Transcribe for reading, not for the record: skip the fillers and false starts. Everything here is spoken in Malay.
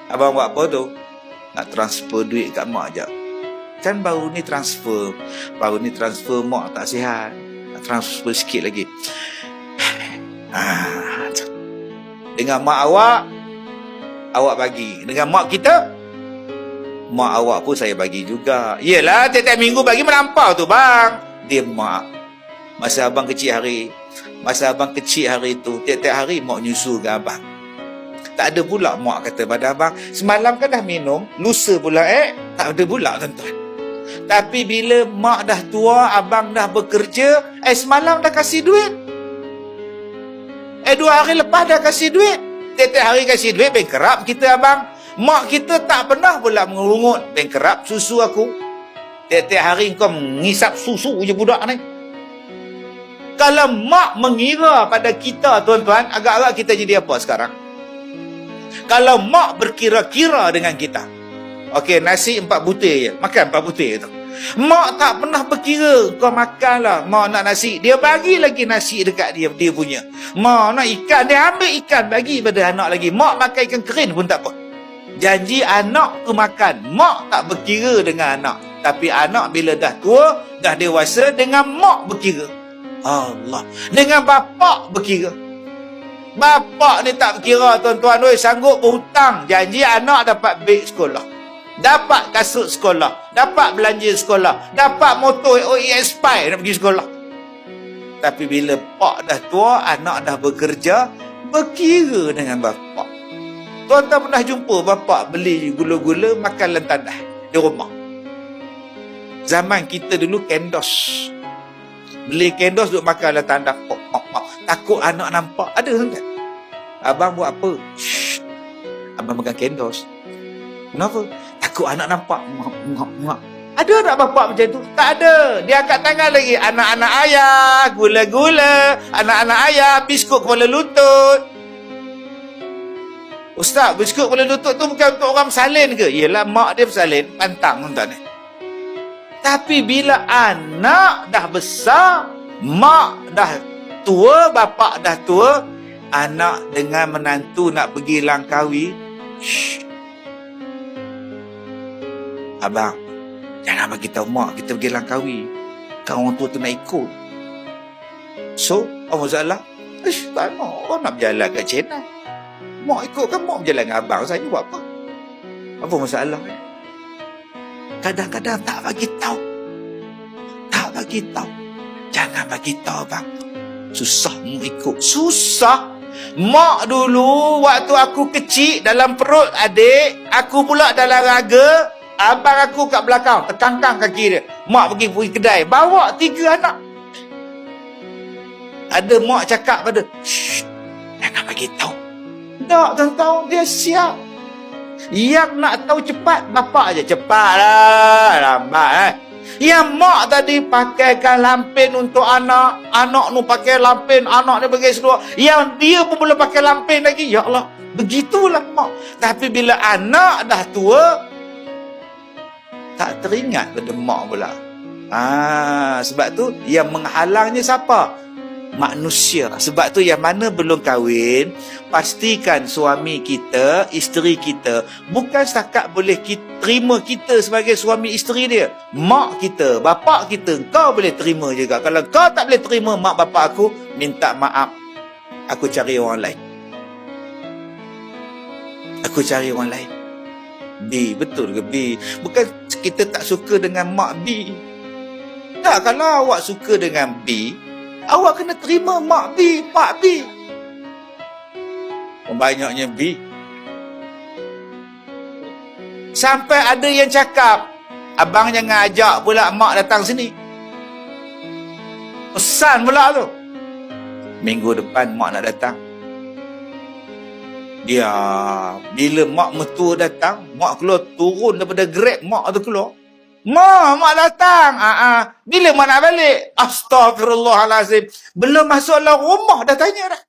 Abang buat apa tu? Nak transfer duit kat mak je. Kan baru ni transfer mak tak sihat. Nak transfer sikit lagi. Dengan mak awak bagi. Dengan mak kita, mak awak pun saya bagi juga. Yelah, tiap-tiap minggu bagi melampau tu bang. Dia mak. Masa abang kecil hari tu, tiap-tiap hari mak nyusukan abang. Tak ada pula mak kata pada abang, semalam kan dah minum, lusa pula tak ada pula tuan-tuan. Tapi bila mak dah tua, abang dah bekerja, semalam dah kasih duit. 2 hari lepas dah kasih duit. Tiap-tiap hari kasih duit, bankrupt kita abang. Mak kita tak pernah pula mengerungut, bankrupt susu aku. Tiap-tiap hari kau mengisap susu je budak ni. Kalau mak mengira pada kita tuan-tuan, agak-agak kita jadi apa sekarang? Kalau mak berkira-kira dengan kita, okey, nasi 4 butir je, makan 4 butir tu. Mak tak pernah berkira, kau makanlah. Mak nak nasi, dia bagi lagi nasi dekat dia punya. Mak nak ikan, dia ambil ikan bagi pada anak lagi. Mak makan ikan kering pun tak apa. Janji anak tu makan. Mak tak berkira dengan anak. Tapi anak bila dah tua, dah dewasa, dengan mak berkira. Allah. Dengan bapak berkira. Bapak ni tak berkira tuan-tuan. Sanggup berhutang. Janji anak dapat beg sekolah, dapat kasut sekolah, dapat belanja sekolah, dapat motor OES Pi nak pergi sekolah. Tapi bila pak dah tua, anak dah bekerja, berkira dengan bapak. Tuan-tuan pernah jumpa bapak beli gula-gula makan lentandah di rumah? Zaman kita dulu kendos. Beli kendos duk makan lentandah. Takut anak nampak. Ada kan? Abang buat apa? Shh. Abang pegang kendos. Kenapa? Takut anak nampak. Ada tak bapak macam tu? Tak ada. Dia angkat tangan lagi. Anak-anak ayah, gula-gula. Anak-anak ayah, biskut kepala lutut. Ustaz, biskut kepala lutut tu bukan untuk orang bersalin ke? Yelah, mak dia bersalin. Pantang tuan ni. Tapi bila anak dah besar, mak dah tua, bapak dah tua, anak dengan menantu nak pergi langkawi, shh. Abang, jangan bagi tahu mak kita pergi langkawi. Kan orang tua tu nak ikut. So, apa masalah? Tak nak. Orang nak berjalan kat China. Mak ikut kan, mak berjalan dengan abang saya buat apa? Apa masalah? Kadang-kadang tak bagi tahu. Tak bagi tahu. Jangan bagi tahu bang. Susah mau ikut. Susah. Mak dulu waktu aku kecil dalam perut adik, aku pula dalam raga, abang aku kat belakang terkangkang kaki dia. Mak pergi kedai, bawa 3 anak. Ada mak cakap pada, shh, jangan bagi tahu. Tak tahu dia siap. Yang nak tahu cepat, bapak je. Cepatlah, lambat Yang mak tadi pakaikan lampin untuk anak, anak nu pakai lampin, anak dia pakai seluar, yang dia pun belum pakai lampin lagi. Ya Allah, begitulah mak. Tapi bila anak dah tua, tak teringat pada mak pula. Sebab tu yang menghalangnya siapa? Manusia. Sebab tu yang mana belum kahwin, pastikan suami kita, isteri kita bukan setakat boleh terima kita sebagai suami isteri dia. Mak kita, bapak kita, kau boleh terima juga. Kalau kau tak boleh terima mak bapak aku, minta maaf, aku cari orang lain. Aku cari orang lain. B, betul ke B? Bukan kita tak suka dengan mak B. Tak, kalau awak suka dengan B, awak kena terima mak B, pak B. Banyaknya B. Sampai ada yang cakap, abang jangan ajak pula mak datang sini. Pesan pula tu. Minggu depan mak nak datang. Dia, bila mak mertua datang, mak keluar turun daripada Grab, mak tu keluar. Mak datang. Bila mak nak balik? Astaghfirullahalazim. Belum masuk dalam rumah dah tanya dah.